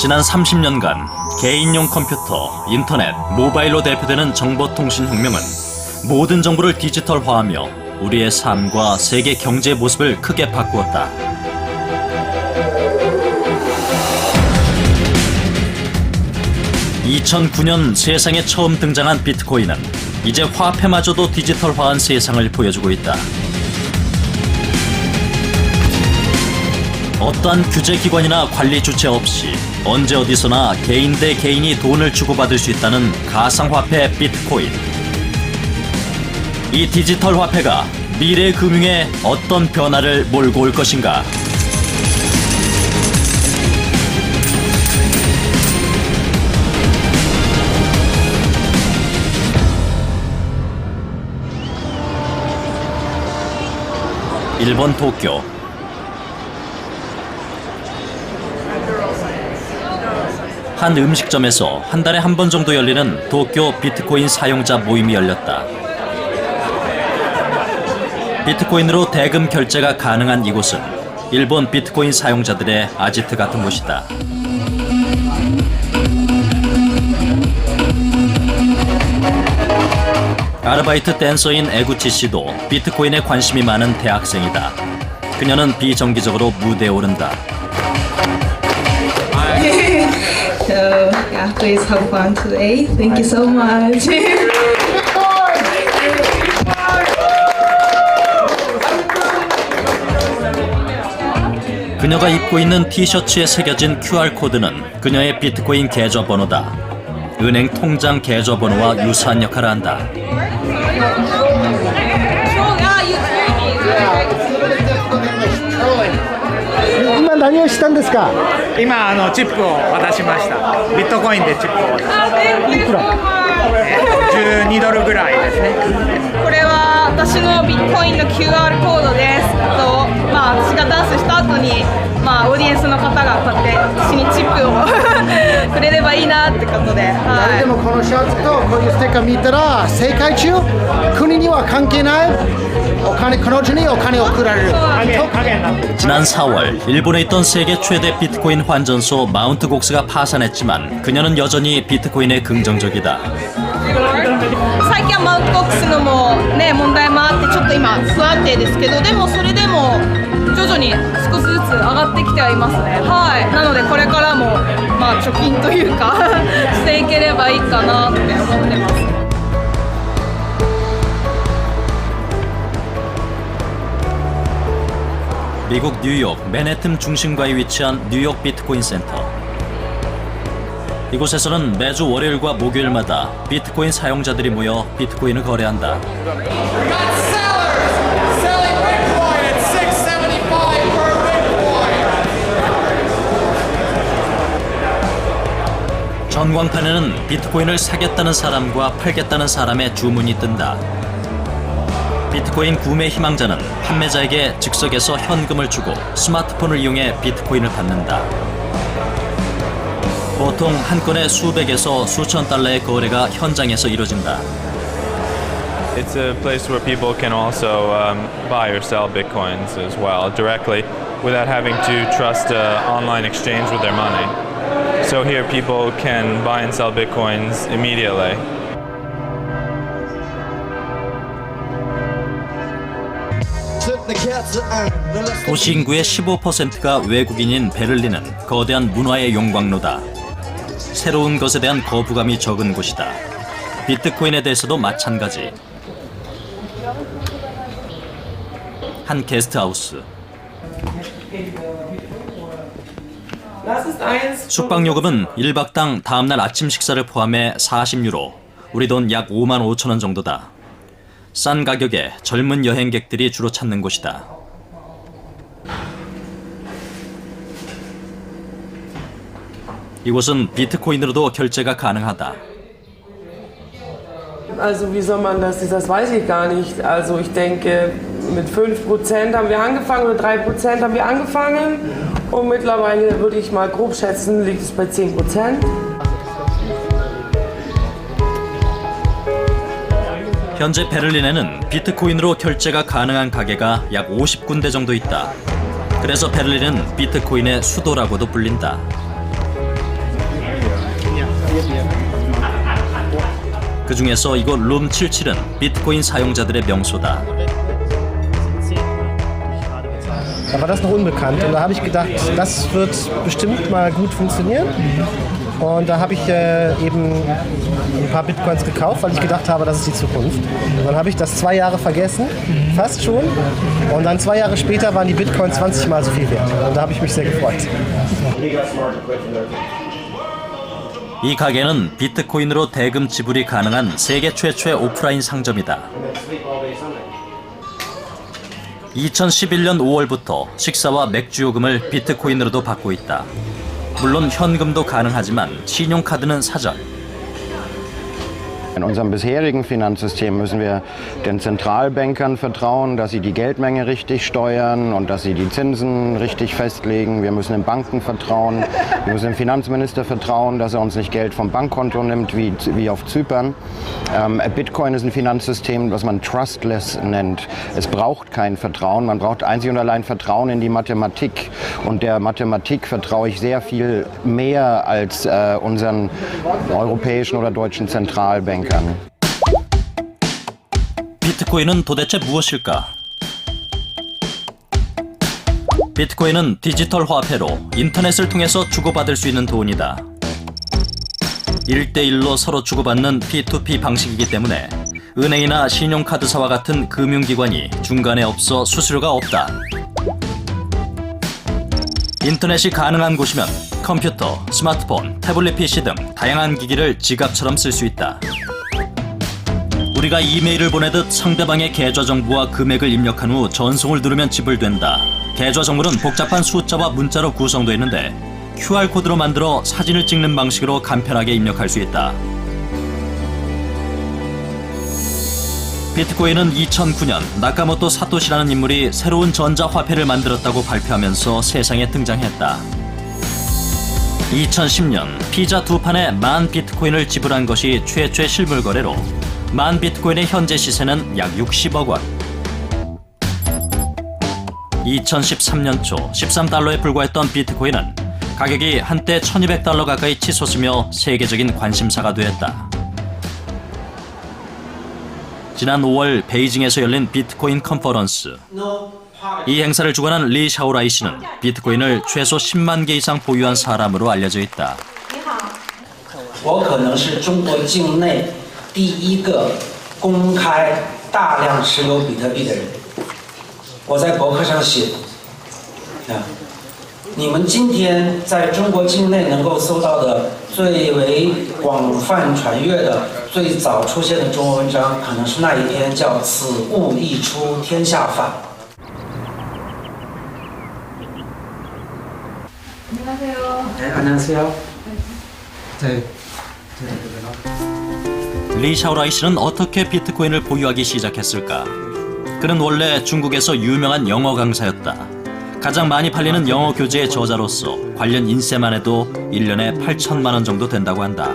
지난 30년간 개인용 컴퓨터, 인터넷, 모바일로 대표되는 정보통신혁명은 모든 정보를 디지털화하며 우리의 삶과 세계 경제의 모습을 크게 바꾸었다. (2009년) 세상에 처음 등장한 비트코인은 이제 화폐마저도 디지털화한 세상을 보여주고 있다. 어떠한 규제기관이나 관리 주체 없이 언제 어디서나 개인 대 개인이 돈을 주고받을 수 있다는 가상화폐 비트코인. 이 디지털 화폐가 미래 금융에 어떤 변화를 몰고 올 것인가? 일본 도쿄. 한 음식점에서 한 달에 한 번 정도 열리는 도쿄 비트코인 사용자 모임이 열렸다. 비트코인으로 대금 결제가 가능한 이곳은 일본 비트코인 사용자들의 아지트 같은 곳이다. 아르바이트 댄서인 에구치 씨도 비트코인에 관심이 많은 대학생이다. 그녀는 비정기적으로 무대에 오른다. So, yeah, please have fun today. Thank you so much. 그녀가 입고 있는 티셔츠에 새겨진 QR코드는 그녀의 비트코인 계좌번호다. 은행 통장 계좌번호와 유사한 역할을 한다. 今何をしたんですか？今チップを渡しました。ビットコインでチップを渡しました。いくら？ 12ドルぐらいですね。これは私のビットコインの QR コードです。私がダンスした後に、オーディエンスの方がこうやって私にチップをくれればいいなってことで、誰でもこのシャツとこういうステッカー見たら正解中、国には関係ない。彼女にお金を送られる。 지난 4월 일본에 있던 세계 최대 비트코인 환전소 마운트 곡스가 파산했지만 그녀는 여전히 비트코인에 긍정적이다. 最近はマウントコックスのもね問題もあってちょっと今不安定ですけど、でもそれでも徐々に少しずつ上がってきてはいますね。はい。なのでこれからも貯金というかしていければいいかなって思ってます。 미국 뉴욕 맨해튼 중심가에 위치한 뉴욕 비트코인 센터. 이곳에서는 매주 월요일과 목요일마다 비트코인 사용자들이 모여 비트코인을 거래한다. 전광판에는 비트코인을 사겠다는 사람과 팔겠다는 사람의 주문이 뜬다. 비트코인 구매 희망자는 판매자에게 즉석에서 현금을 주고 스마트폰을 이용해 비트코인을 받는다. 보통 한 건에 수백에서 수천 달러의 거래가 현장에서 이뤄진다. It's a place where people can also buy or sell bitcoins as well directly without having to trust an online exchange with their money. So here people can buy and sell bitcoins immediately. 도시 인구의 15%가 외국인인 베를린은 거대한 문화의 용광로다. 새로운 것에 대한 거부감이 적은 곳이다. 비트코인에 대해서도 마찬가지. 한 게스트하우스. 숙박요금은 1박당 다음날 아침 식사를 포함해 40유로, 우리 돈 약 5만 5천 원 정도다. 싼 가격에 젊은 여행객들이 주로 찾는 곳이다. 이곳은 비트코인으로도 결제가 가능하다. Also wie soll man das? Das weiß ich gar nicht. Also ich denke, mit 5% haben wir angefangen oder 3% haben wir angefangen und mittlerweile würde ich mal grob schätzen, liegt es bei 10%. 현재 베를린에는 비트코인으로 결제가 가능한 가게가 약 50군데 정도 있다. 그래서 베를린은 비트코인의 수도라고도 불린다. 그 중에서 이곳 룸 77은 비트코인 사용자들의 명소다. Da war das noch unbekannt und da habe ich gedacht, das wird bestimmt mal gut funktionieren. Und da habe ich eben ein paar Bitcoins gekauft, weil ich gedacht habe, das ist die Zukunft. Und dann habe ich das 2 Jahre vergessen, fast schon. Und dann 2 Jahre später waren die Bitcoins 20 Mal so viel wert. Und da habe ich mich sehr gefreut. 이 가게는 비트코인으로 대금 지불이 가능한 세계 최초의 오프라인 상점이다. 2011년 5월부터 식사와 맥주 요금을 비트코인으로도 받고 있다. 물론 현금도 가능하지만 신용카드는 사절. In unserem bisherigen Finanzsystem müssen wir den Zentralbankern vertrauen, dass sie die Geldmenge richtig steuern und dass sie die Zinsen richtig festlegen. Wir müssen den Banken vertrauen. Wir müssen dem Finanzminister vertrauen, dass er uns nicht Geld vom Bankkonto nimmt, wie auf Zypern. Bitcoin ist ein Finanzsystem, was man trustless nennt. Es braucht kein Vertrauen. Man braucht einzig und allein Vertrauen in die Mathematik. Und der Mathematik vertraue ich sehr viel mehr als unseren europäischen oder deutschen Zentralbankern. 비트코인은 도대체 무엇일까? 비트코인은 디지털 화폐로 인터넷을 통해서 주고받을 수 있는 돈이다. 1대1로 서로 주고받는 P2P 방식이기 때문에 은행이나 신용카드사와 같은 금융기관이 중간에 없어 수수료가 없다. 인터넷이 가능한 곳이면 컴퓨터, 스마트폰, 태블릿 PC 등 다양한 기기를 지갑처럼 쓸 수 있다. 우리가 이메일을 보내듯 상대방의 계좌 정보와 금액을 입력한 후 전송을 누르면 지불된다. 계좌 정보는 복잡한 숫자와 문자로 구성되어 있는데 QR코드로 만들어 사진을 찍는 방식으로 간편하게 입력할 수 있다. 비트코인은 2009년 나카모토 사토시라는 인물이 새로운 전자화폐를 만들었다고 발표하면서 세상에 등장했다. 2010년 피자 2판에 10,000 비트코인을 지불한 것이 최초의 실물 거래로 10,000 비트코인의 현재 시세는 약 60억 원. 2013년 초 13달러에 불과했던 비트코인은 가격이 한때 1,200달러 가까이 치솟으며 세계적인 관심사가 되었다. 지난 5월 베이징에서 열린 비트코인 컨퍼런스. 이 행사를 주관한 리 샤오라이 씨는 비트코인을 최소 10만 개 이상 보유한 사람으로 알려져 있다. 我可能是中国境内第一个公开大量持有比特币的人。我在博客上写，你们今天在中国境内能够搜到的最为广泛传阅的、最早出现的中文文章，可能是那一篇叫《此物一出天下泛》。 안녕하세요. 안녕하세요. 리 샤오라이 씨는 어떻게 비트코인을 보유하기 시작했을까? 그는 원래 중국에서 유명한 영어 강사였다. 가장 많이 팔리는 영어 교재의 저자로서 관련 인세만 해도 1년에 8천만 원 정도 된다고 한다.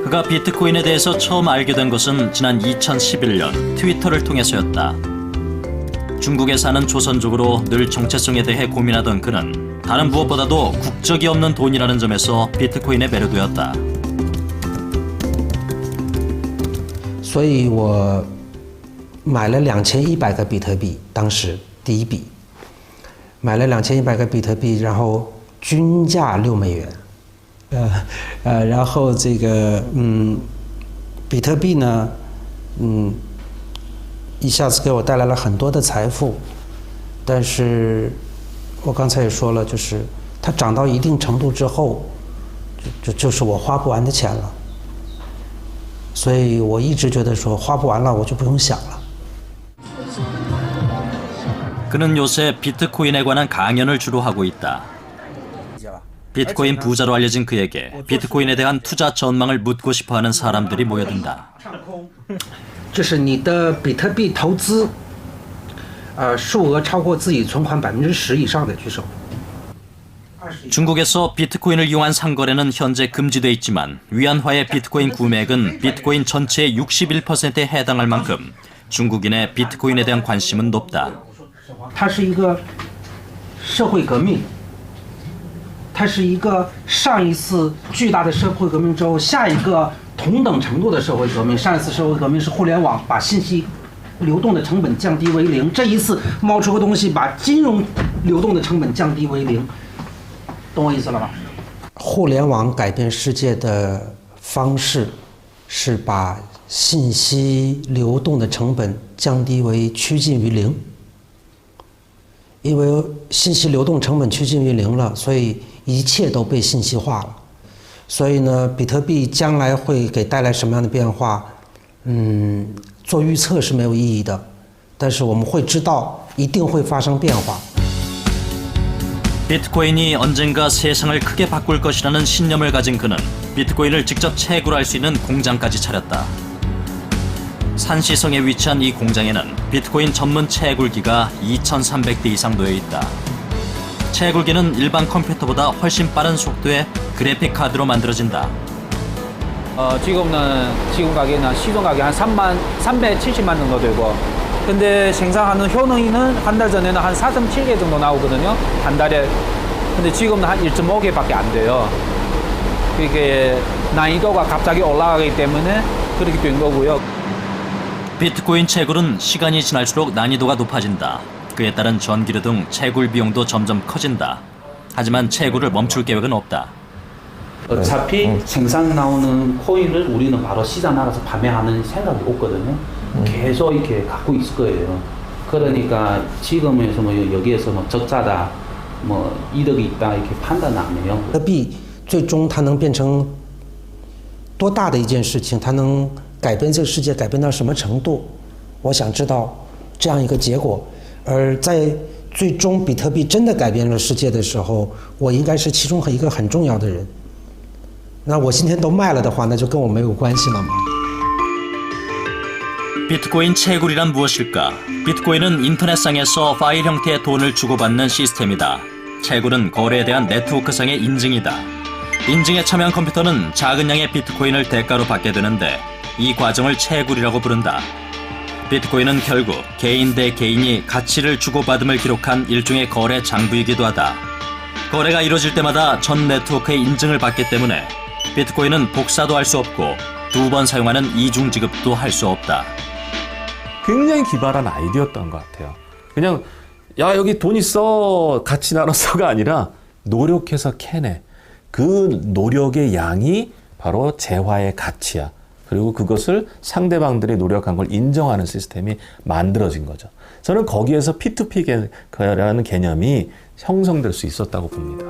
그가 비트코인에 대해서 처음 알게 된 것은 지난 2011년 트위터를 통해서였다. 중국에 사는 조선족으로 늘 정체성에 대해 고민하던 그는 다른 무엇보다도 국적이 없는 돈이라는 점에서 비트코인에 매료되었다. 所以我买了2100个比特币，当时第一笔买了2100个比特币，然后均价6美元，然后这个比特币呢，一下子给我带来了很多的财富，但是我刚才也说了，就是它涨到一定程度之后，就是我花不完的钱了。 所以我一直觉得说花不完了，我就不用想了。 그는 요새 비트코인에 관한 강연을 주로 하고 있다. 비트코인 부자로 알려진 그에게 비트코인에 대한 투자 전망을 묻고 싶어하는 사람들이 모여든다. 这是你的比特币投资，数额超过自己存款10%以上的举手。 중국에서 비트코인을 이용한 상거래는 현재 금지돼 있지만 위안화의 비트코인 구매액은 비트코인 전체의 61%에 해당할 만큼 중국인의 비트코인에 대한 관심은 높다. 它是一个社会革命，它是一个上一次巨大的社会革命之后下一个同等程度的社会革命。上一次社会革命是互联网把信息流动的成本降低为0，这一次冒出个东西把金融流动的成本降低为0，懂我意思了吗？互联网改变世界的方式是把信息流动的成本降低为趋近于0，因为信息流动成本趋近于0了，所以一切都被信息化了。所以呢，比特币将来会给带来什么样的变化？做预测是没有意义的，但是我们会知道一定会发生变化。 비트코인이 언젠가 세상을 크게 바꿀 것이라는 신념을 가진 그는 비트코인을 직접 채굴할 수 있는 공장까지 차렸다. 산시성에 위치한 이 공장에는 비트코인 전문 채굴기가 2,300대 이상 놓여 있다. 채굴기는 일반 컴퓨터보다 훨씬 빠른 속도의 그래픽 카드로 만들어진다. 지금 가격은 시중 가격 한 370만 정도 되고, 근데 생산하는 효능이는 한 달 전에는 한 4.7개 정도 나오거든요. 한 달에. 근데 지금은 한 1.5개밖에 안 돼요. 그게 난이도가 갑자기 올라가기 때문에 그렇게 된 거고요. 비트코인 채굴은 시간이 지날수록 난이도가 높아진다. 그에 따른 전기료 등 채굴 비용도 점점 커진다. 하지만 채굴을 멈출 계획은 없다. 어차피 생산 나오는 코인을 우리는 바로 시장 나가서 판매하는 생각이 없거든요. 계속 이렇게 갖고 있을 거예요. 그러니까 지금에서 뭐 여기에서 뭐 적자다, 뭐 이득이 있다 이렇게 판단은 안 해요. 比特币最终它能变成多大的一件事情？它能改变这个世界，改变到什么程度？我想知道这样一个结果。而在最终比特币真的改变了世界的时候，我应该是其中一个很重要的人。那我今天都卖了的话，那就跟我没有关系了吗？ 비트코인 채굴이란 무엇일까? 비트코인은 인터넷상에서 파일 형태의 돈을 주고받는 시스템이다. 채굴은 거래에 대한 네트워크상의 인증이다. 인증에 참여한 컴퓨터는 작은 양의 비트코인을 대가로 받게 되는데 이 과정을 채굴이라고 부른다. 비트코인은 결국 개인 대 개인이 가치를 주고받음을 기록한 일종의 거래 장부이기도 하다. 거래가 이루어질 때마다 전 네트워크의 인증을 받기 때문에 비트코인은 복사도 할 수 없고 2번 사용하는 이중 지급도 할 수 없다. 굉장히 기발한 아이디어였던 것 같아요. 그냥 야 여기 돈 있어 같이 나눠 써가 아니라 노력해서 캐내. 그 노력의 양이 바로 재화의 가치야. 그리고 그것을 상대방들이 노력한 걸 인정하는 시스템이 만들어진 거죠. 저는 거기에서 P2P라는 개념이 형성될 수 있었다고 봅니다.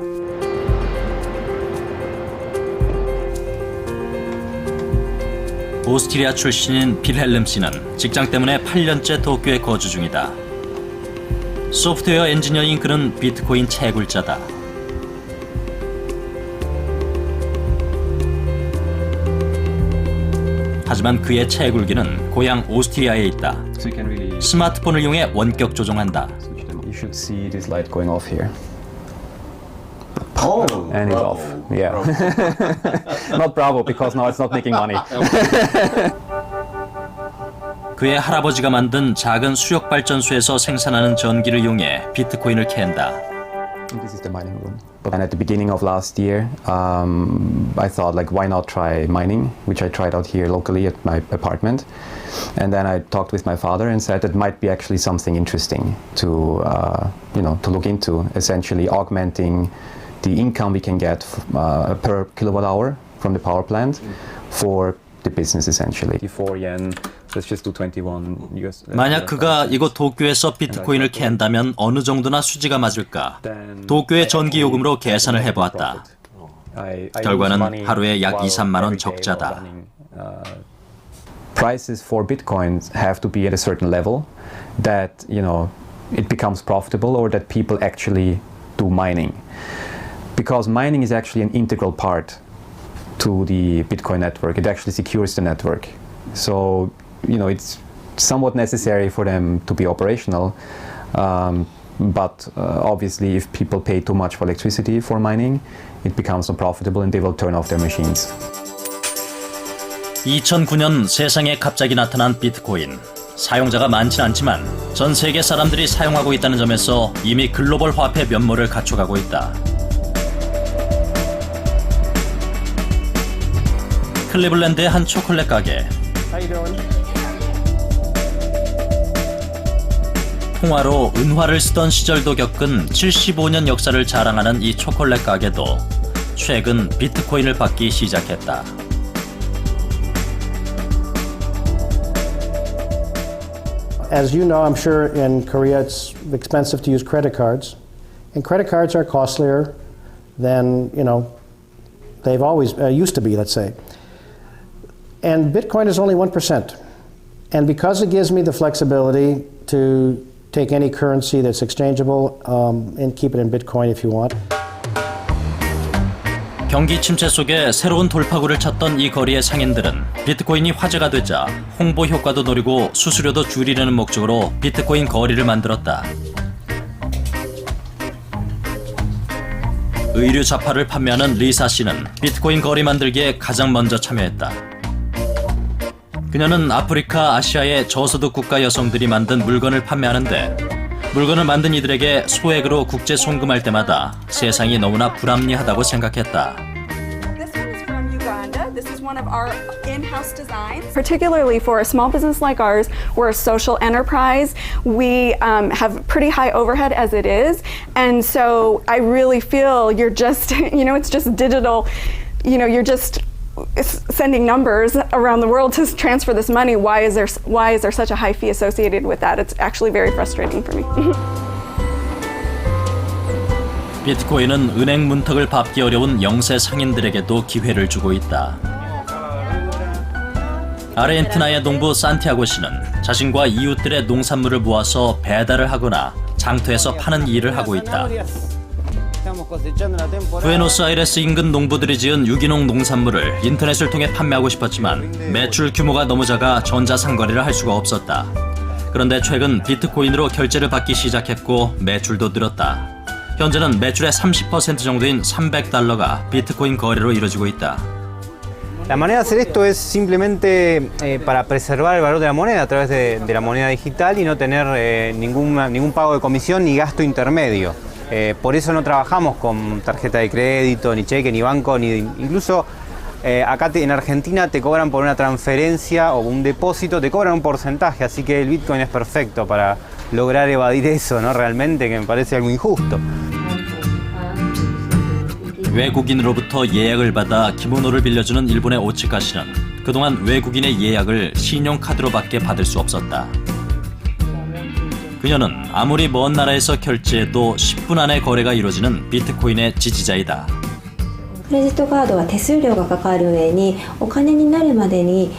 오스트리아 출신인 빌헬름 씨는 직장 때문에 8년째 도쿄에 거주 중이다. 소프트웨어 엔지니어인 그는 비트코인 채굴자다. 하지만 그의 채굴기는 고향 오스트리아에 있다. 스마트폰을 이용해 원격 조종한다. You should see this light going off here. Oh, and it's off. Yeah. Not bravo because now it's not making money. 그의 할아버지가 만든 작은 수력 발전소에서 생산하는 전기를 이용해 비트코인을 캔다. This is the mining room. And at the beginning of last year, I thought, like, why not try mining, which I tried out here locally at my apartment. And then I talked with my father and said that might be actually something interesting to, to look into, essentially augmenting the income we can get per kilowatt hour from the power plant for the business, essentially. 4 yen, let's just do 21 US. 만약 그가 이곳 도쿄에서 비트코인을 캔다면 어느 정도나 수지가 맞을까? 도쿄의 전기 요금으로 계산을 해보았다. 결과는 하루에 약 2, 3만 원 적자다. Prices for Bitcoins have to be at a certain level that, it becomes profitable or that people actually do mining. Because mining is actually an integral part to the Bitcoin network. It actually secures the network. So, it's somewhat necessary for them to be operational. But obviously, if people pay too much for electricity for mining, it becomes unprofitable and they will turn off their machines. 2009년 세상에 갑자기 나타난 비트코인. 사용자가 많진 않지만 전 세계 사람들이 사용하고 있다는 점에서 이미 글로벌 화폐 면모를 갖춰가고 있다. 클리블랜드의 한 초콜릿 가게. 통화로 은화를 쓰던 시절도 겪은 75년 역사를 자랑하는 이 초콜릿 가게도 최근 비트코인을 받기 시작했다. As you know, I'm sure in Korea it's expensive to use credit cards. And credit cards are costlier than, they've always used to be, let's say. And Bitcoin is only 1%. And because it gives me the flexibility to take any currency that's exchangeable and keep it in Bitcoin if you want. 경기 침체 속에 새로운 돌파구를 찾던 이 거리의 상인들은 비트코인이 화제가 되자 홍보 효과도 노리고 수수료도 줄이려는 목적으로 비트코인 거리를 만들었다. 의류 잡화를 판매하는 리사 씨는 비트코인 거리 만들기에 가장 먼저 참여했다. 그녀는 아프리카, 아시아의 저소득 국가 여성들이 만든 물건을 판매하는데 물건을 만든 이들에게 소액으로 국제 송금할 때마다 세상이 너무나 불합리하다고 생각했다. This is one of our in-house designs. Particularly for a small business like ours, we're a social enterprise. We have pretty high overhead as it is. And so I really feel you're just, it's just digital, you're just sending numbers around the world to transfer this money. Why is there such a high fee associated with that? It's actually very frustrating for me. 비트코인은 은행 문턱을 밟기 어려운 영세 상인들에게도 기회를 주고 있다. 아르헨티나의 농부 산티아고 씨는 자신과 이웃들의 농산물을 모아서 배달을 하거나 장터에서 파는 일을 하고 있다. 부에노스아이레스 인근 농부들이 지은 유기농 농산물을 인터넷을 통해 판매하고 싶었지만 매출 규모가 너무 작아 전자상거래를 할 수가 없었다. 그런데 최근 비트코인으로 결제를 받기 시작했고 매출도 늘었다. 현재는 매출의 30% 정도인 $300가 비트코인 거래로 이루어지고 있다. La manera de hacer esto es simplemente para preservar el valor de la moneda a través de la moneda digital y no tener ningún pago de comisión ni gasto intermedio. Por eso no trabajamos con tarjeta de crédito, ni cheque, ni banco, ni incluso acá en Argentina te cobran por una transferencia o un depósito, te cobran un porcentaje, así que el Bitcoin es perfecto para lograr evadir eso, ¿no? Realmente que me parece algo injusto. 외국인으로부터 예약을 받아 기모노를 빌려주는 일본의 오츠카 씨는 그동안 외국인의 예약을 신용카드로밖에 받을 수 없었다. 그녀는 아무리 먼 나라에서 결제해도 10분 안에 거래가 이루어지는 비트코인의 지지자이다. クレジットカードは手数料がかかる上にお金になるまでに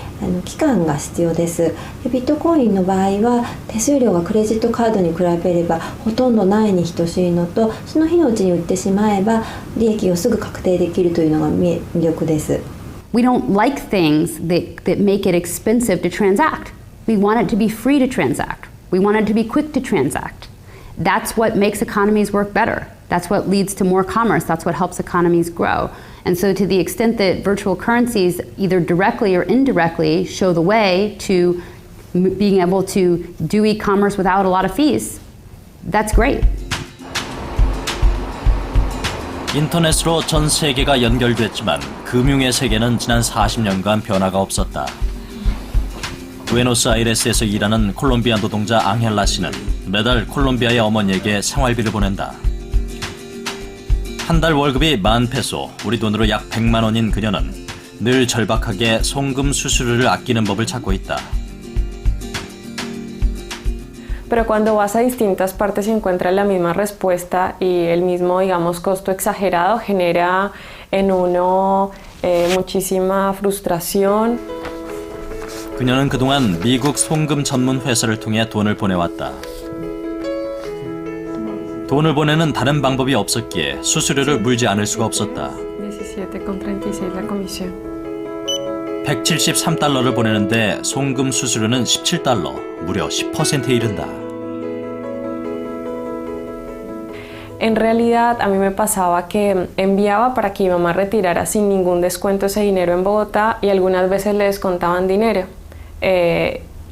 期間が必要です。ビットコインの場合は手数料がクレジットカードに比べればほとんどないに等しいのと、その日のうちに売ってしまえば利益をすぐ確定できるというのが魅力です。We don't like things that make it expensive to transact. We want it to be free to transact. We want it to be quick to transact. That's what makes economies work better. That's what leads to more commerce. That's what helps economies grow. And so to the extent that virtual currencies either directly or indirectly show the way to being able to do e-commerce without a lot of fees, that's great. 인터넷으로 전 세계가 연결됐지만 금융의 세계는 지난 40년간 변화가 없었다. 부에노스아이레스에서 일하는 콜롬비아 노동자 앙헬라 씨는 매달 콜롬비아의 어머니에게 생활비를 보낸다. 한 달 월급이 10,000페소, 우리 돈으로 약 100만 원인 그녀는 늘 절박하게 송금 수수료를 아끼는 법을 찾고 있다. Pero cuando vas a distintas partes y encuentras la misma respuesta y el mismo, digamos, costo exagerado, genera en uno muchísima frustración. 그녀는 그동안 미국 송금 전문 회사를 통해 돈을 보내왔다. 돈을 보내는 다른 방법이 없었기에 수수료를 물지 않을 수가 없었다. 17,36 la comisión. $173를 보내는데 송금 수수료는 $17, 무려 10%에 이른다. En realidad a mí me pasaba que enviaba para que mi mamá retirara sin ningún descuento ese dinero en Bogotá y algunas veces le descontaban dinero.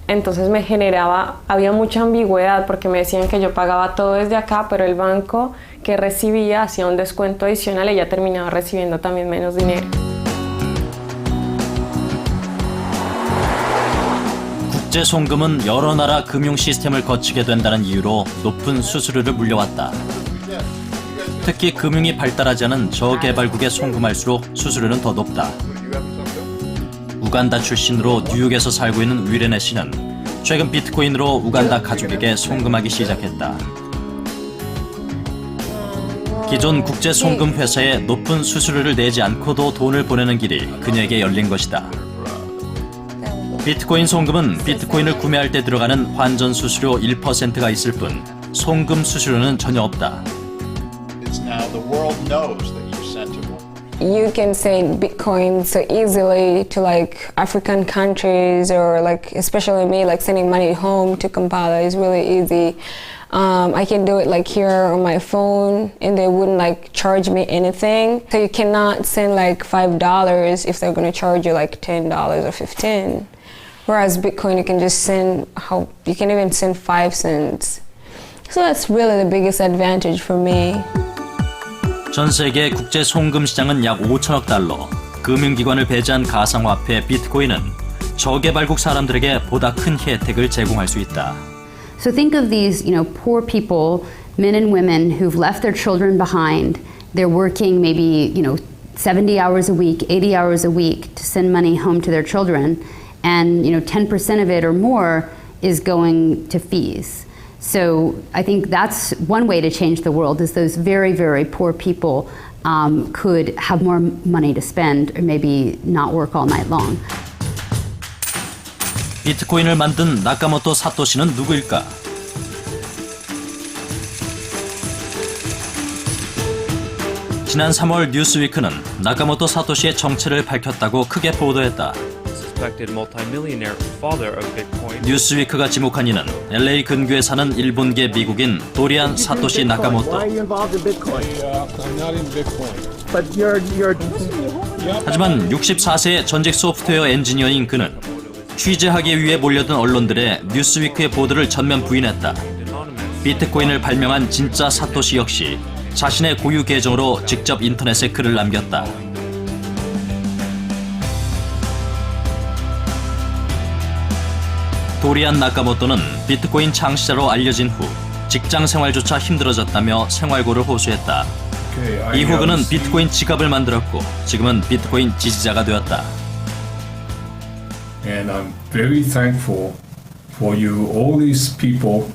Entonces me generaba, había mucha ambigüedad porque me decían que yo pagaba todo desde acá, pero el banco que recibía hacía un descuento adicional y ella terminaba recibiendo también menos dinero. 국제 송금은 여러 나라 금융 시스템을 거치게 된다는 이유로 높은 수수료를 물려왔다. 특히 금융이 발달하지 않은 저개발국에 송금할수록 수수료는 더 높다. 우간다 출신으로 뉴욕에서 살고 있는 위레네 씨는 최근 비트코인으로 우간다 가족에게 송금하기 시작했다. 기존 국제 송금 회사에 높은 수수료를 내지 않고도 돈을 보내는 길이 그녀에게 열린 것이다. 비트코인 송금은 비트코인을 구매할 때 들어가는 환전 수수료 1%가 있을 뿐 송금 수수료는 전혀 없다. You can send Bitcoin so easily to like African countries or like especially me like sending money home to Kampala is really easy. I can do it like here on my phone and they wouldn't like charge me anything. So you cannot send like $5 if they're going to charge you like $10 or $15. Whereas Bitcoin you can just send you can even send 5 cents. So that's really the biggest advantage for me. 전 세계 국제 송금 시장은 약 5천억 달러. 금융기관을 배제한 가상화폐 비트코인은 저개발국 사람들에게 보다 큰 혜택을 제공할 수 있다. So think of these, poor people, men and women who've left their children behind. They're working maybe, 70 hours a week, 80 hours a week to send money home to their children. And, 10% of it or more is going to fees. So I think that's one way to change the world is those very, very poor people could have more money to spend or maybe not work all night long. 비트코인을 만든 나카모토 사토시는 누구일까? 지난 3월 뉴스위크는 나카모토 사토시의 정체를 밝혔다고 크게 보도했다. 뉴스위크가 지목한 이는 LA 근교에 사는 일본계 미국인 도리안 사토시 나카모토. 하지만 64세의 전직 소프트웨어 엔지니어인 그는 취재하기 위해 몰려든 언론들의 뉴스위크의 보도를 전면 부인했다. 비트코인을 발명한 진짜 사토시 역시 자신의 고유 계정으로 직접 인터넷에 글을 남겼다. 도리안 나카모토는 비트코인 창시자로 알려진 후 직장 생활조차 힘들어졌다며 생활고를 호소했다. 이후 그는 비트코인 지갑을 만들었고 지금은 비트코인 지지자가 되었다. And I'm very thankful for you, all these people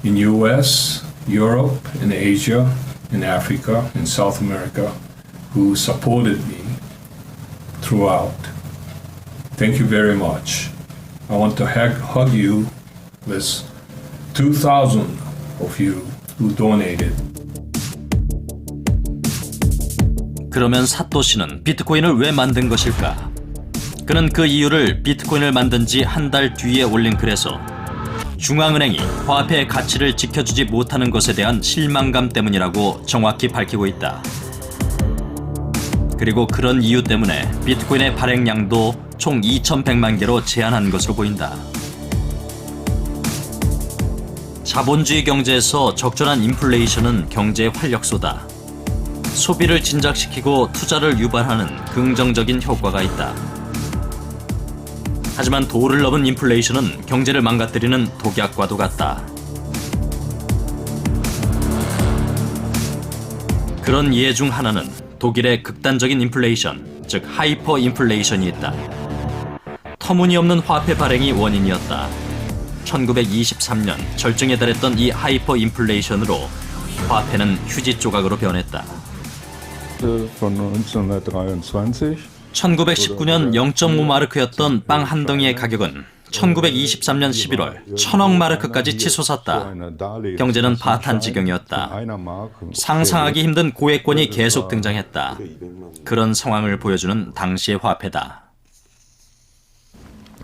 in US, Europe, in Asia, in Africa, in South America, who supported me throughout. Thank you very much. I want to hug you with 2,000 of you who donated. 그러면 사토시는 비트코인을 왜 만든 것일까? 그는 그 이유를 비트코인을 만든 지 한 달 뒤에 올린 글에서 중앙은행이 화폐의 가치를 지켜주지 못하는 것에 대한 실망감 때문이라고 정확히 밝히고 있다. 그리고 그런 이유 때문에 비트코인의 발행량도 총 2,100만 개로 제한한 것으로 보인다. 자본주의 경제에서 적절한 인플레이션은 경제의 활력소다. 소비를 진작시키고 투자를 유발하는 긍정적인 효과가 있다. 하지만 도를 넘은 인플레이션은 경제를 망가뜨리는 독약과도 같다. 그런 예 중 하나는 독일의 극단적인 인플레이션, 즉 하이퍼 인플레이션이 있다. 터무니없는 화폐 발행이 원인이었다. 1923년 절정에 달했던 이 하이퍼 인플레이션으로 화폐는 휴지 조각으로 변했다. 1919년 0.5마르크였던 빵 한 덩이의 가격은 1923년 11월 1,000억 마르크까지 치솟았다. 경제는 파탄 지경이었다. 상상하기 힘든 고액권이 계속 등장했다. 그런 상황을 보여주는 당시의 화폐다.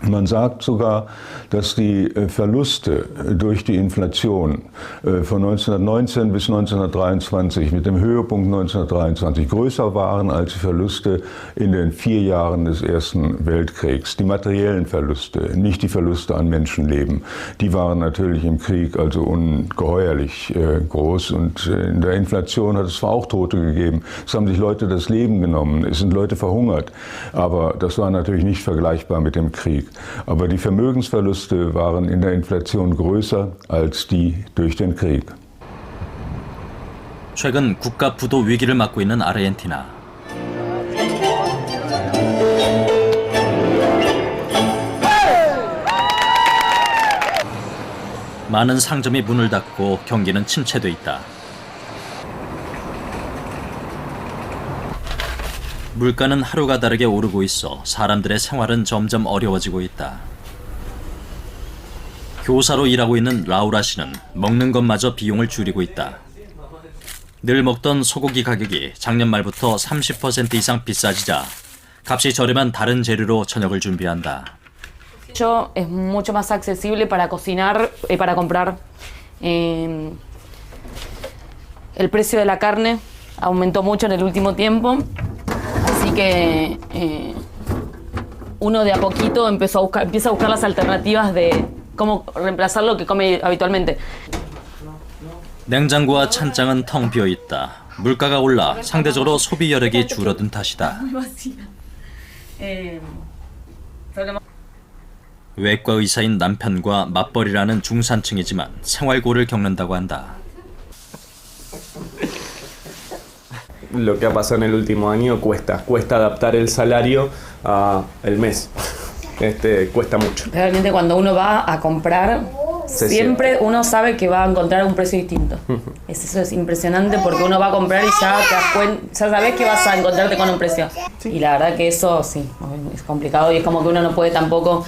Man sagt sogar, dass die Verluste durch die Inflation von 1919 bis 1923 mit dem Höhepunkt 1923 größer waren als die Verluste in den 4 Jahren des Ersten Weltkriegs. Die materiellen Verluste, nicht die Verluste an Menschenleben, die waren natürlich im Krieg also ungeheuerlich groß. Und in der Inflation hat es zwar auch Tote gegeben, es haben sich Leute das Leben genommen, es sind Leute verhungert, aber das war natürlich nicht vergleichbar mit dem Krieg. Krieg. Aber die Vermögensverluste waren in der Inflation größer als die durch den Krieg. 최근 국가 부도 위기를 맞고 있는 아르헨티나. 많은 상점이 문을 닫고 경기는 침체돼 있다. 물가는 하루가 다르게 오르고 있어 사람들의 생활은 점점 어려워지고 있다. 교사로 일하고 있는 라우라 씨는 먹는 것마저 비용을 줄이고 있다. 늘 먹던 소고기 가격이 작년 말부터 30% 이상 비싸지자 값이 저렴한 다른 재료로 저녁을 준비한다. Es mucho más accesible para cocinar, para comprar. El precio de la carne aumentó mucho en el último tiempo, así que uno de a poquito empieza a buscar las alternativas de cómo reemplazar lo que come habitualmente. 냉장고와 찬장은 텅 비어 있다. 물가가 올라 상대적으로 소비 여력이 줄어든 탓이다. 외과 의사인 남편과 맞벌이라는 중산층이지만 생활고를 겪는다고 한다. Lo que ha pasado en el último año cuesta adaptar el salario al mes. Cuesta mucho. Realmente cuando uno va a comprar, siempre uno sabe que va a encontrar un precio distinto. Eso es impresionante porque uno va a comprar y ya te das cuenta, ya sabes que vas a encontrarte con un precio. Y la verdad que eso sí, es complicado y es como que uno no puede tampoco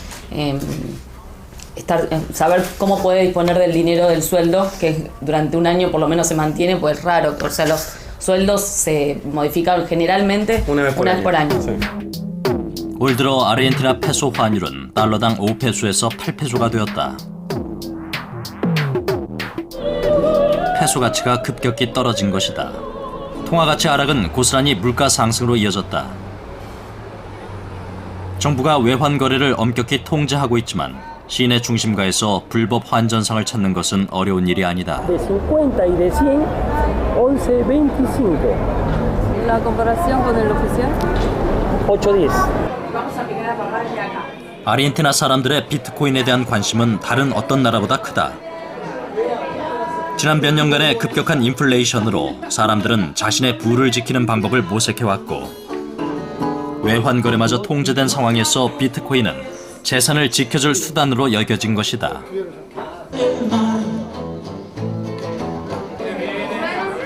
saber cómo puede disponer del dinero del sueldo, que durante un año por lo menos se mantiene, pues es raro. O sea, los sueldos se modifican generalmente una vez por año. Sí. 올 들어 아르헨티나 페소 환율은 달러당 5페소에서 8페소가 되었다. 페소 가치가 급격히 떨어진 것이다. 통화 가치 하락은 고스란히 물가 상승으로 이어졌다. 정부가 외환 거래를 엄격히 통제하고 있지만 시내 중심가에서 불법 환전상을 찾는 것은 어려운 일이 아니다. De 50 y de 100, 11.25. La comparación con el oficial? 8.10. 아르헨티나 사람들의 비트코인에 대한 관심은 다른 어떤 나라보다 크다. 지난 몇 년간의 급격한 인플레이션으로 사람들은 자신의 부를 지키는 방법을 모색해왔고 외환 거래마저 통제된 상황에서 비트코인은 재산을 지켜줄 수단으로 여겨진 것이다.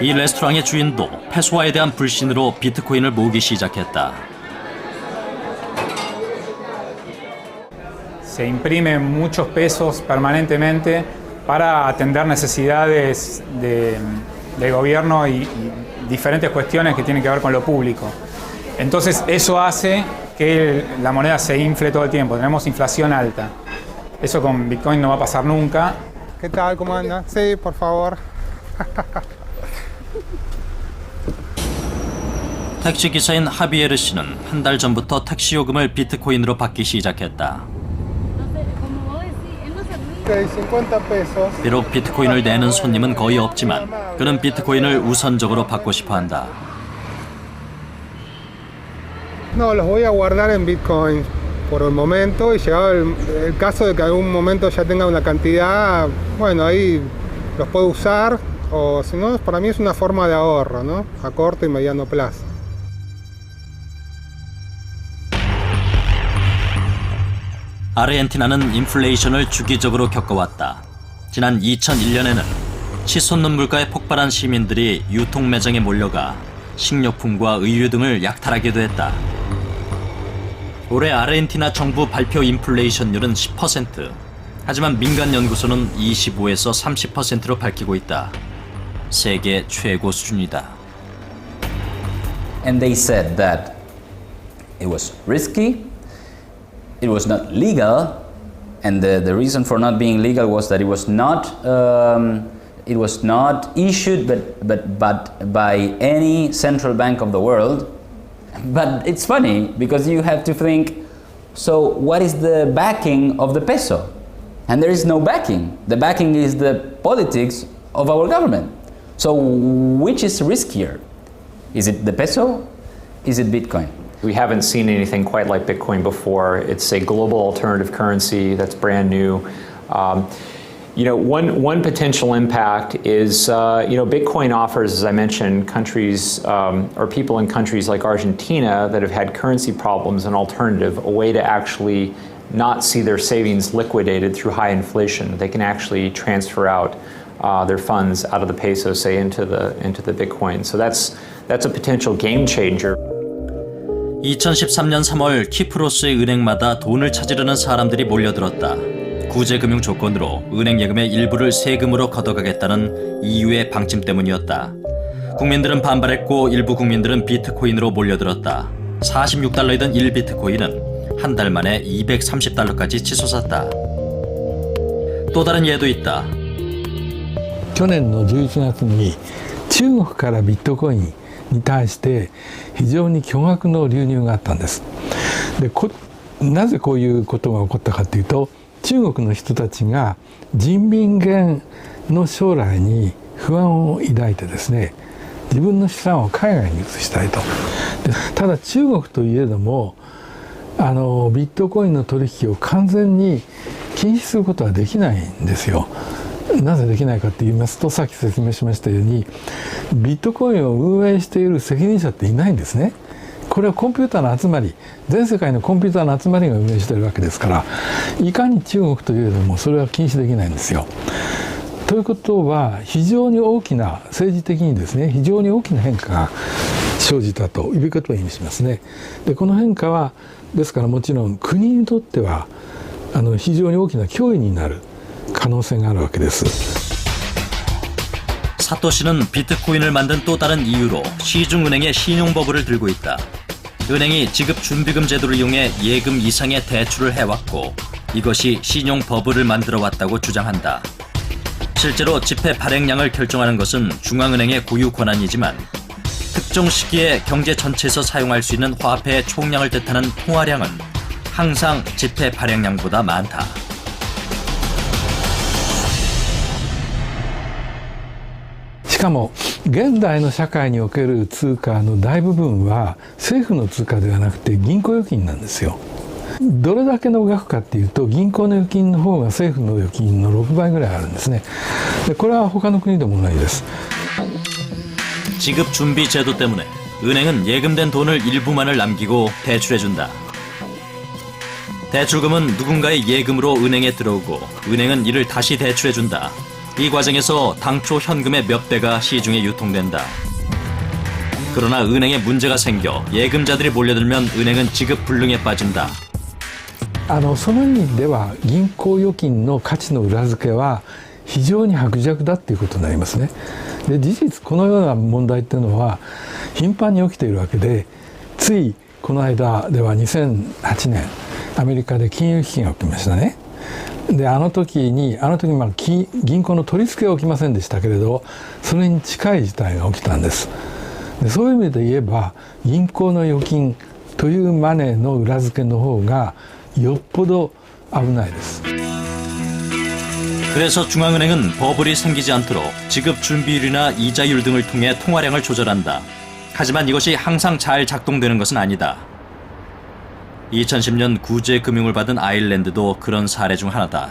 이 레스토랑의 주인도 페소화에 대한 불신으로 비트코인을 모으기 시작했다. Se imprimen muchos pesos permanentemente para atender necesidades del gobierno y diferentes cuestiones que tienen que ver con lo público. Entonces eso hace que la moneda se infle todo el tiempo, tenemos inflación alta. Eso con Bitcoin no va a pasar nunca. ¿Qué tal? ¿Cómo anda? Sí, por favor. 택시 기사인 하비에르 씨는 한 달 전부터 택시 요금을 비트코인으로 받기 시작했다. 비록 비트코인을 내는 손님은 거의 없지만 그는 비트코인을 우선적으로 받고 싶어 한다. No, los voy a guardar en Bitcoin por el momento y llegado el caso de que algún momento ya tenga una cantidad, bueno, ahí los puedo usar o si no, para mí es una forma de ahorro, ¿no? A corto y mediano plazo. 아르헨티나는 인플레이션을 주기적으로 겪어왔다. 지난 2001년에는 치솟는 물가에 폭발한 시민들이 유통 매장에 몰려가 식료품과 의류 등을 약탈하기도 했다. 올해 아르헨티나 정부 발표 인플레이션율은 10%. 하지만 민간 연구소는 25에서 30%로 밝히고 있다. 세계 최고 수준이다. And they said that it was risky. It was not legal, and the reason for not being legal was that it was not issued, but by any central bank of the world. But it's funny because you have to think, so what is the backing of the peso? And there is no backing. The backing is the politics of our government. So which is riskier? Is it the peso? Is it Bitcoin? We haven't seen anything quite like Bitcoin before. It's a global alternative currency that's brand new. One potential impact is, Bitcoin offers, as I mentioned, countries or people in countries like Argentina that have had currency problems an alternative, a way to actually not see their savings liquidated through high inflation. They can actually transfer out their funds out of the peso, say, into the Bitcoin. So that's a potential game changer. 2013년 3월 키프로스의 은행마다 돈을 찾으려는 사람들이 몰려들었다. 구제금융 조건으로 은행 예금의 일부를 세금으로 걷어가겠다는 EU의 방침 때문이었다. 국민들은 반발했고 일부 국민들은 비트코인으로 몰려들었다. 46달러이던 1비트코인은 한 달 만에 230달러까지 치솟았다. 또 다른 예도 있다. 去年の11月に中国からビットコインに対して非常に巨額の流入があったんです。でなぜこういうことが起こったかというと、中国の人たちが人民元の将来に不安を抱いてですね、自分の資産を海外に移したいと。でただ中国といえどもビットコインの取引を完全に禁止することはできないんですよ。なぜできないかと言いますと、さっき説明しましたようにビットコインを運営している責任者っていないんですね。これはコンピューターの集まり、全世界のコンピューターの集まりが運営しているわけですから、いかに中国といえどもそれは禁止できないんですよ。ということは非常に大きな、政治的にですね、非常に大きな変化が生じたということを意味しますね。でこの変化はですからもちろん国にとっては非常に大きな脅威になる可能性があるわけです。 사토시는 비트코인을 만든 또 다른 이유로 시중은행의 신용버블을 들고 있다. 은행이 지급준비금 제도를 이용해 예금 이상의 대출을 해왔고 이것이 신용버블을 만들어왔다고 주장한다. 실제로 지폐 발행량을 결정하는 것은 중앙은행의 고유 권한이지만 특정 시기에 경제 전체에서 사용할 수 있는 화폐의 총량을 뜻하는 통화량은 항상 지폐 발행량보다 많다. しかも現代の社会における通貨の大部分は政府の通貨ではなくて銀行預金なんですよ。どれだけの額かっていうと銀行の預金の方が政府の預金の6倍ぐらいあるんですね。でこれは他の国でも同じです。 지급 준비 제도 때문에 은행은 예금된 돈을 일부만을 남기고 대출해준다. 대출금은 누군가의 예금으로 은행에 들어오고 은행은 이를 다시 대출해준다. 이 과정에서 당초 현금의 몇 배가 시중에 유통된다. 그러나 은행에 문제가 생겨 예금자들이 몰려들면 은행은 지급 불능에 빠진다. その意味では銀行預金の価値の裏付けは非常に薄弱だっていうことになりますね。で事実このような問題っていうのは頻繁に起きているわけで、ついこの間では2008年アメリカで金融危機が起きましたね。であの時銀行の取り付けは起きませんでしたけれど、それに近い事態が起きたんです。でそういう意味で言えば銀行の預金というマネーの裏付けの方がよっぽど危ないです。 그래서 중앙은행은 버블이 생기지 않도록 지급 준비율이나 이자율 등을 통해 통화량을 조절한다. 하지만 이것이 항상 잘 작동되는 것은 아니다. 2010년 구제 금융을 받은 아일랜드도 그런 사례 중 하나다.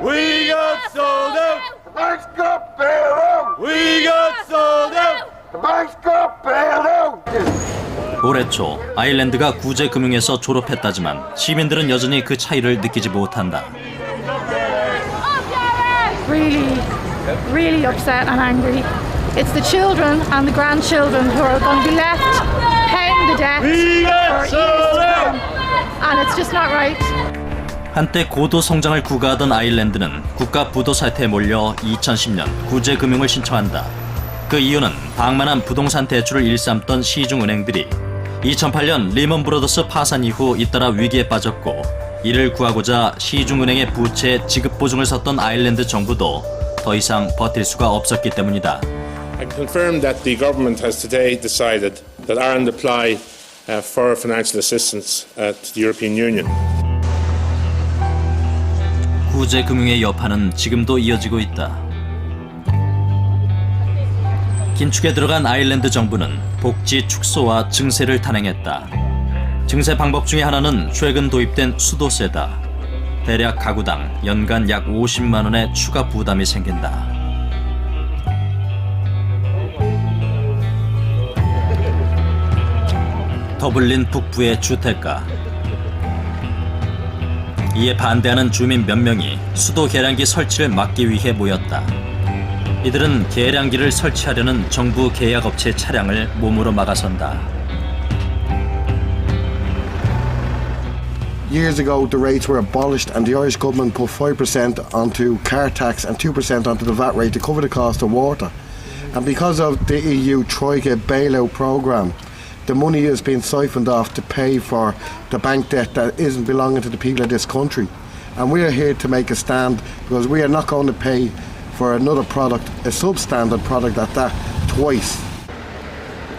We got sold out. The banks got bailed out. We got sold out. The banks got bailed out. 올해 초 아일랜드가 구제 금융에서 졸업했다지만 시민들은 여전히 그 차이를 느끼지 못한다. Really upset and angry. It's the children and the grandchildren who are going to be left paying the debt for years to come, and it's just not right. 한때 고도 성장을 구가하던 아일랜드는 국가 부도 사태에 몰려 2010년 구제 금융을 신청한다. 그 이유는 방만한 부동산 대출을 일삼던 시중은행들이 2008년 리먼 브러더스 파산 이후 잇따라 위기에 빠졌고, 이를 구하고자 시중은행의 부채 지급 보증을 섰던 아일랜드 정부도 더 이상 버틸 수가 없었기 때문이다. I confirm that the government has today decided that Ireland apply for financial assistance at the European Union. 구제 금융의 여파는 지금도 이어지고 있다. 긴축에 들어간 아일랜드 정부는 복지 축소와 증세를 단행했다. 증세 방법 중에 하나는 최근 도입된 수도세다. 대략 가구당 연간 약 50만 원의 추가 부담이 생긴다. 더블린 북부의 주택가. 이에 반대하는 주민 몇 명이 수도 계량기 설치를 막기 위해 모였다. 이들은 계량기를 설치하려는 정부 계약업체 차량을 몸으로 막아선다. Years ago, the rates were abolished and the Irish government put 5% onto car tax and 2% onto the VAT rate to cover the cost of water. And because of the EU Troika bailout programme, the money has been siphoned off to pay for the bank debt that isn't belonging to the people of this country. And we are here to make a stand because we are not going to pay for another product, a substandard product at that, twice.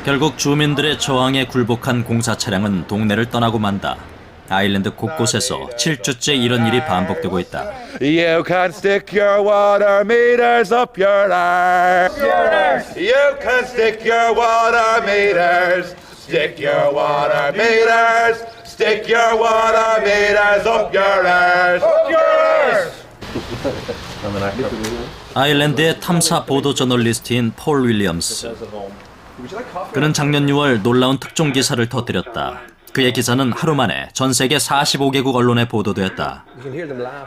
결국 주민들의 저항에 굴복한 공사 차량은 동네를 떠나고 만다. 아일랜드 곳곳에서 7주째 이런 일이 반복되고 있다. You can stick your water meters up your arse. You can stick your water meters. Stick your water meters. Stick your water meters up your arse. Up your arse. 아일랜드의 탐사 보도 저널리스트인 폴 윌리엄스. 그는 작년 6월 놀라운 특종 기사를 터뜨렸다. 그의 기사는 하루 만에 전 세계 45개국 언론에 보도되었다.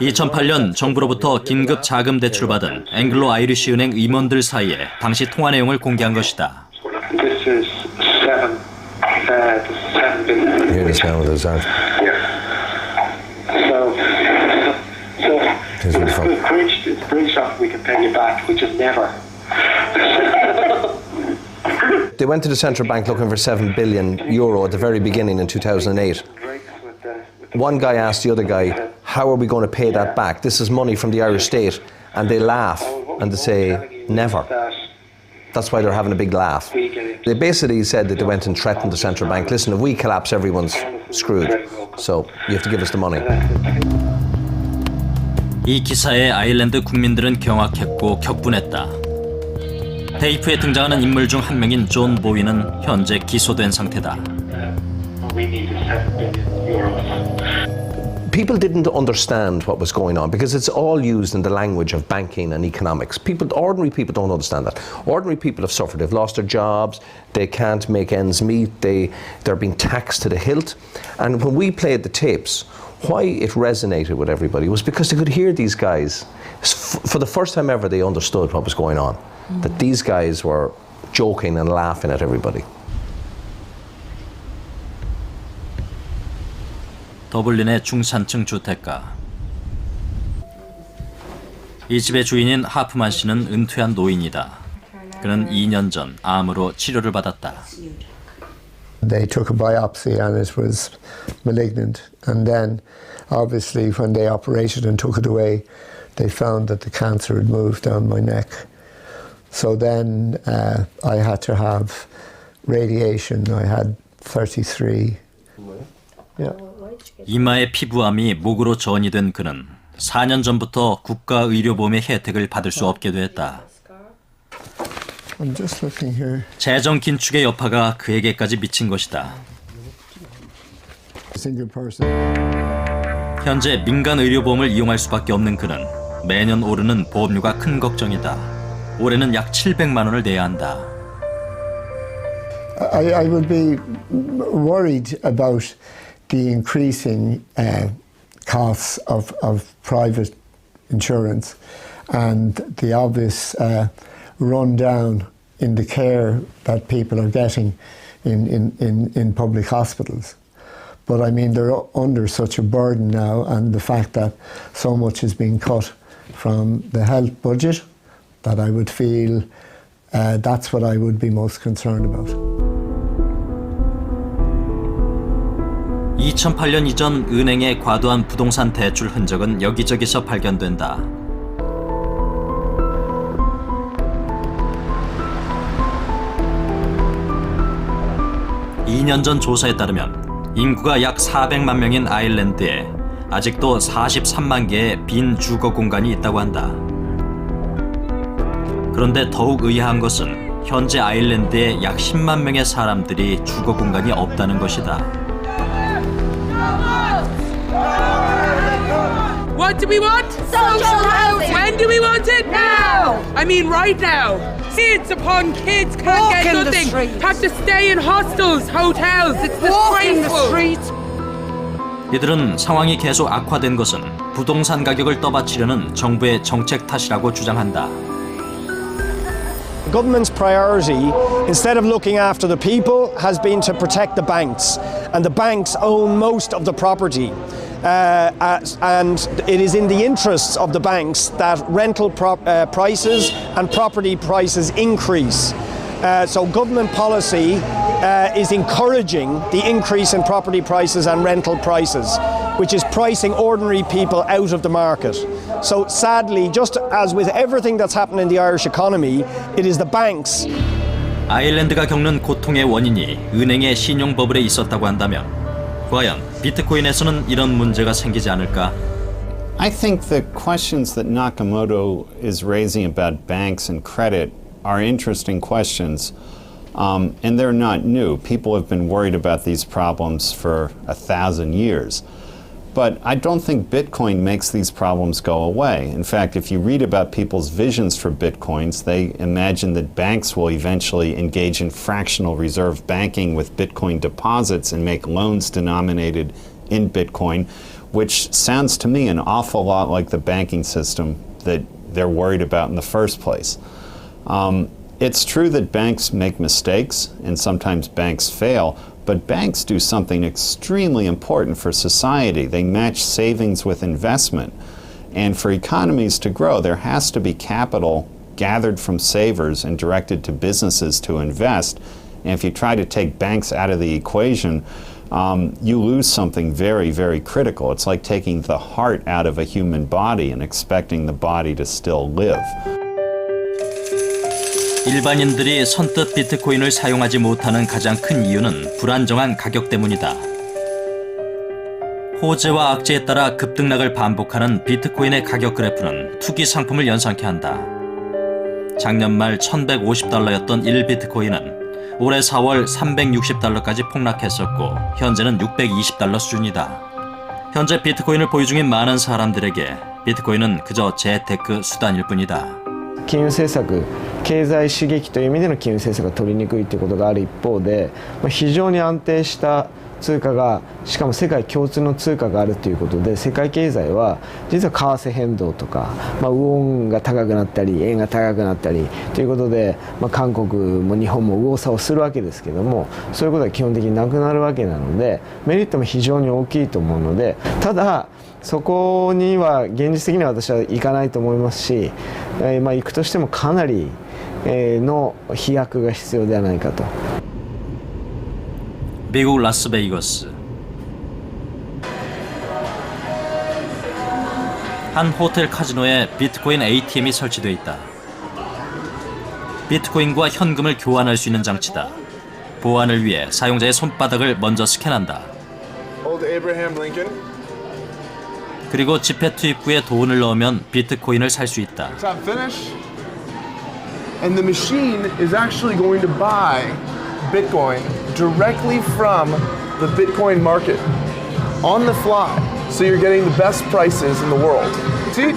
2008년 정부로부터 긴급 자금 대출받은 앵글로 아이리시 은행 임원들 사이에 당시 통화 내용을 공개한 것이다. They went to the central bank looking for €7 billion at the very beginning in 2008. One guy asked the other guy, how are we going to pay that back? This is money from the Irish state. And they laugh and they say, never. That's why they're having a big laugh. They basically said that they went and threatened the central bank, listen, if we collapse, everyone's screwed. So you have to give us the money. 이 기사에 아일랜드 국민들은 경악했고 격분했다. 테이프에 등장하는 인물 중 한 명인 존 보이는 현재 기소된 상태다. People didn't understand what was going on because it's all used in the language of banking and economics. Ordinary people don't understand that. Ordinary people have suffered. They've lost their jobs. They can't make ends meet. They're being taxed to the hilt. And when we played the tapes, why it resonated with everybody was because they could hear these guys. For the first time ever, they understood what was going on. That these guys were joking and laughing at everybody. 더블린의 중산층 주택가. 이 집의 주인인 하프만 씨는 은퇴한 노인이다. 그는 2년 전 암으로 치료를 받았다. They took a biopsy and it was malignant. And then, obviously, when they operated and took it away, they found that the cancer had moved down my neck. So then I had to have radiation. I had 33. Yeah. 이마의 피부암이 목으로 전이된 그는 4년 전부터 국가의료보험의 혜택을 받을 수 없게 됐다. I'm just looking here. 재정 긴축의 여파가 그에게까지 미친 것이다. 현재 민간 의료보험을 이용할 수밖에 없는 그는 매년 오르는 보험료가 큰 걱정이다. 올해는 약 700만 원을 내야 한다. I would be worried about the increasing costs of private insurance and the obvious rundown in the care that people are getting in public hospitals. But I mean, they're under such a burden now, and the fact that so much is being cut from the health budget, that I would feel that's what I would be most concerned about. 2008년 이전 은행의 과도한 부동산 대출 흔적은 여기저기서 발견된다. (2년) 전 조사에 따르면 인구가 약 400만 명인 아일랜드에 아직도 43만 개의 빈 주거 공간이 있다고 한다. 그런데 더욱 의아한 것은 현재 아일랜드에 약 10만 명의 사람들이 주거 공간이 없다는 것이다. What do we want? Social housing! When do we want it? Now! I mean right now. Kids upon kids can't get nothing. Have to stay in hostels, hotels. It's disgraceful. 이들은 상황이 계속 악화된 것은 부동산 가격을 떠받치려는 정부의 정책 탓이라고 주장한다. The government's priority, instead of looking after the people, has been to protect the banks. And the banks own most of the property. And it is in the interests of the banks that rental prices and property prices increase. So government policy is encouraging the increase in property prices and rental prices, which is pricing ordinary people out of the market. So sadly, just as with everything that's happened in the Irish economy, it is the banks. 아일랜드가 겪는 고통의 원인이 은행의 신용 버블에 있었다고 한다면 과연 비트코인에서는 이런 문제가 생기지 않을까? I think the questions that Nakamoto is raising about banks and credit are interesting questions, and they're not new. People have been worried about these problems for 1,000 years. But I don't think Bitcoin makes these problems go away. In fact, if you read about people's visions for Bitcoins, they imagine that banks will eventually engage in fractional reserve banking with Bitcoin deposits and make loans denominated in Bitcoin, which sounds to me an awful lot like the banking system that they're worried about in the first place. It's true that banks make mistakes and sometimes banks fail, but banks do something extremely important for society. They match savings with investment. And for economies to grow, there has to be capital gathered from savers and directed to businesses to invest. And if you try to take banks out of the equation, you lose something very, very critical. It's like taking the heart out of a human body and expecting the body to still live. 일반인들이 선뜻 비트코인을 사용하지 못하는 가장 큰 이유는 불안정한 가격 때문이다. 호재와 악재에 따라 급등락을 반복하는 비트코인의 가격 그래프는 투기 상품을 연상케 한다. 작년 말 $1,150였던 1비트코인은 올해 4월 $360까지 폭락했었고 현재는 $620 수준이다. 현재 비트코인을 보유 중인 많은 사람들에게 비트코인은 그저 재테크 수단일 뿐이다. 金融政策、経済刺激という意味での金融政策が取りにくいということがある一方で、非常に安定した通貨が、しかも世界共通の通貨があるということで、世界経済は実は為替変動とか、ウォンが高くなったり円が高くなったりということで、韓国も日本も右往左往するわけですけども、そういうことは基本的になくなるわけなので、メリットも非常に大きいと思うので、ただそこには現実的には私は行かないと思いますし、行くとしてもかなりの飛躍が必要ではないかと。 미국 라스베이거스. 한 호텔 카지노에 비트코인 ATM이 설치되어 있다. 비트코인과 현금을 교환할 수 있는 장치다. 보안을 위해 사용자의 손바닥을 먼저 스캔한다. Old Abraham Lincoln. 그리고 지폐 투입구에 돈을 넣으면 비트코인을 살 수 있다. Stop finish. And the machine is actually going to buy Bitcoin directly from the Bitcoin market on the fly. So you're getting the best prices in the world. See?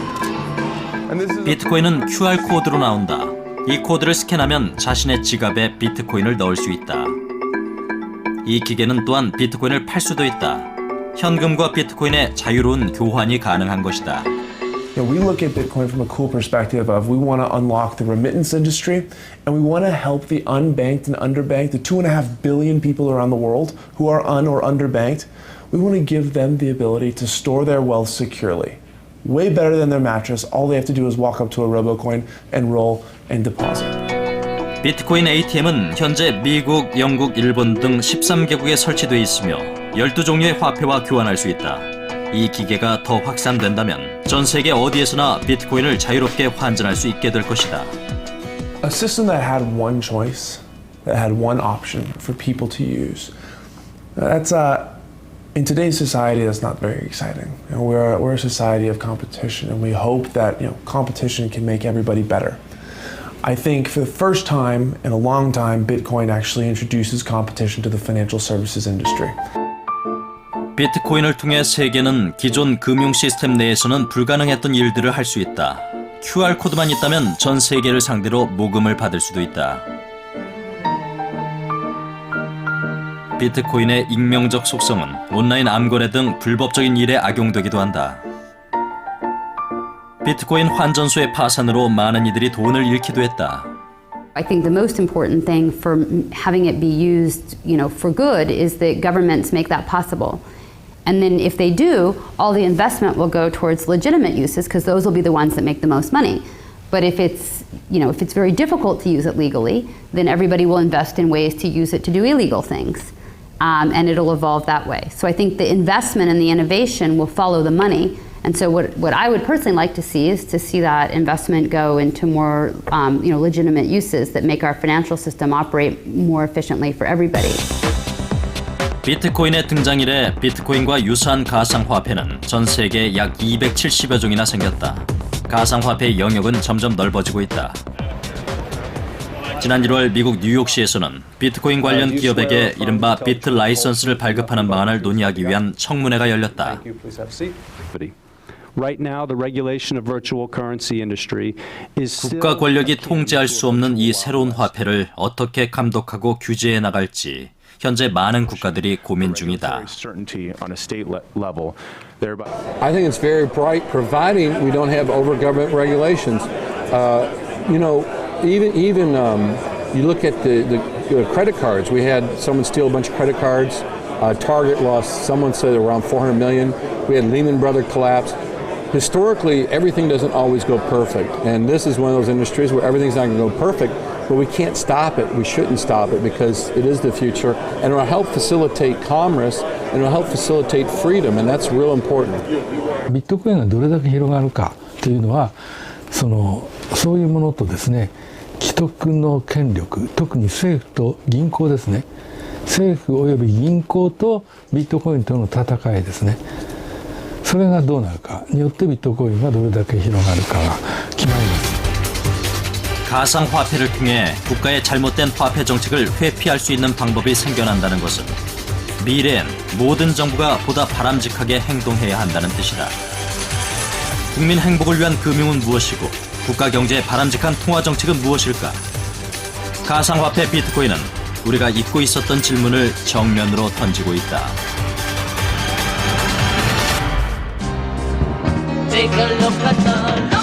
And this is 비트코인은 QR 코드로 나온다. 이 코드를 스캔하면 자신의 지갑에 비트코인을 넣을 수 있다. 이 기계는 또한 비트코인을 팔 수도 있다. 현금과 비트코인의 자유로운 교환이 가능한 것이다. We look at Bitcoin from a cool perspective of we want to unlock the remittance industry and we want to help the unbanked and underbanked, the 2.5 billion people around the world who are un or underbanked. We want to give them the ability to store their wealth securely. Way better than their mattress. All they have to do is walk up to a RoboCoin and roll and deposit. 비트코인 ATM은 현재 미국, 영국, 일본 등 13개국에 설치되어 있으며 12종류의 화폐와 교환할 수 있다. 이 기계가 더 확산된다면 전 세계 어디에서나 비트코인을 자유롭게 환전할 수 있게 될 것이다. A system that had one choice, that had one option for people to use. That's in today's society, that's not very exciting. We're a society of competition, and we hope that competition can make everybody better. I think for the first time in a long time, Bitcoin actually introduces competition to the financial services industry. 비트코인을 통해 세계는 기존 금융 시스템 내에서는 불가능했던 일들을 할 수 있다. QR코드만 있다면 전 세계를 상대로 모금을 받을 수도 있다. 비트코인의 익명적 속성은 온라인 암거래 등 불법적인 일에 악용되기도 한다. 비트코인 환전소의 파산으로 많은 이들이 돈을 잃기도 했다. I think the most important thing for having it be used, for good is that governments make that possible. And then if they do, all the investment will go towards legitimate uses because those will be the ones that make the most money. But if it's very difficult to use it legally, then everybody will invest in ways to use it to do illegal things. And it'll evolve that way. So I think the investment and the innovation will follow the money. And so what I would personally like to see is to see that investment go into more legitimate uses that make our financial system operate more efficiently for everybody. 비트코인의 등장 이래 비트코인과 유사한 가상화폐는 전 세계에 약 270여 종이나 생겼다. 가상화폐의 영역은 점점 넓어지고 있다. 지난 1월 미국 뉴욕시에서는 비트코인 관련 기업에게 이른바 비트 라이선스를 발급하는 방안을 논의하기 위한 청문회가 열렸다. 국가 권력이 통제할 수 없는 이 새로운 화폐를 어떻게 감독하고 규제해 나갈지 현재 많은 국가들이 고민 중이다. I think it's very bright, providing we don't have over-government regulations. Even you look at the credit cards. We had someone steal a bunch of credit cards. Target lost, someone said, around 400 million. We had Lehman Brothers collapse. Historically, everything doesn't always go perfect, and this is one of those industries where everything's not going to go perfect, but we can't stop it. We shouldn't stop it because it is the future, and it will help facilitate commerce, and it will help facilitate freedom, and that's real important. ビットコインがどれだけ広がるかというのは、そういうものとですね、既得の権力、特に政府と銀行ですね、政府および銀行とビットコインとの戦いですね。それがどうなるかによってビットコインがどれだけ広がるかが決まります。 가상화폐를 통해 국가의 잘못된 화폐 정책을 회피할 수 있는 방법이 생겨난다는 것은 미래엔 모든 정부가 보다 바람직하게 행동해야 한다는 뜻이다. 국민 행복을 위한 금융은 무엇이고 국가 경제의 바람직한 통화 정책은 무엇일까? 가상화폐 비트코인은 우리가 잊고 있었던 질문을 정면으로 던지고 있다. Take a look at the